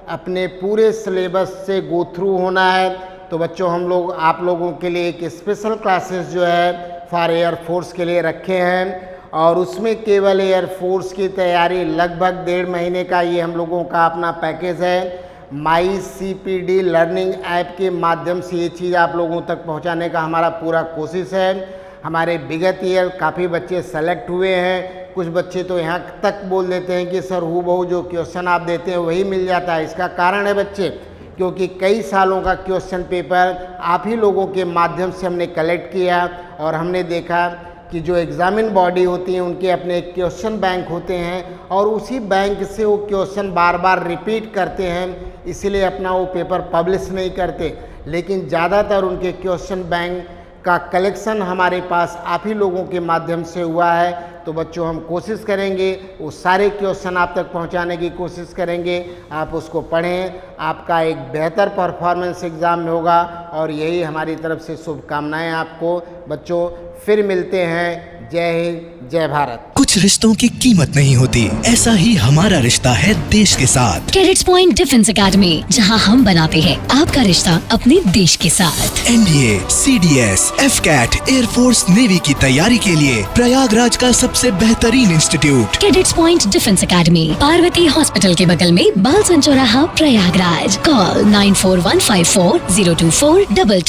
अपने पूरे सिलेबस से गो थ्रू होना है। तो बच्चों हम लोग आप लोगों के लिए एक स्पेशल क्लासेस जो है फॉर एयरफोर्स के लिए रखे हैं, और उसमें केवल एयरफोर्स की तैयारी लगभग 1.5 महीने का ये हम लोगों का अपना पैकेज है। माई CPD लर्निंग ऐप के माध्यम से ये चीज़ आप लोगों तक पहुंचाने का हमारा पूरा कोशिश है। हमारे विगत ईयर काफ़ी बच्चे सेलेक्ट हुए हैं। कुछ बच्चे तो यहाँ तक बोल देते हैं कि सर हूबहू जो क्वेश्चन आप देते हैं वही मिल जाता है। इसका कारण है बच्चे क्योंकि कई सालों का क्वेश्चन पेपर आप ही लोगों के माध्यम से हमने कलेक्ट किया और हमने देखा कि जो एग्जामिन बॉडी होती है उनके अपने क्वेश्चन बैंक होते हैं और उसी बैंक से वो क्वेश्चन बार बार रिपीट करते हैं, इसीलिए अपना वो पेपर पब्लिश नहीं करते। लेकिन ज़्यादातर उनके क्वेश्चन बैंक का कलेक्शन हमारे पास आप ही लोगों के माध्यम से हुआ है। तो बच्चों हम कोशिश करेंगे वो सारे क्वेश्चन आप तक पहुंचाने की कोशिश करेंगे। आप उसको पढ़ें, आपका एक बेहतर परफॉर्मेंस एग्ज़ाम में होगा और यही हमारी तरफ से शुभकामनाएं आपको। बच्चों फिर मिलते हैं। जय हिंद, जय भारत। कुछ रिश्तों की कीमत नहीं होती, ऐसा ही हमारा रिश्ता है देश के साथ। कैडेट्स पॉइंट डिफेंस एकेडमी, जहां हम बनाते हैं आपका रिश्ता अपने देश के साथ। NDA, CDS, AFCAT, air force, navy की तैयारी के लिए प्रयागराज का सबसे बेहतरीन institute cadets point defence academy, Parvati hospital के बगल में, बालसन चौराहा, प्रयागराज। कॉल 9415402422।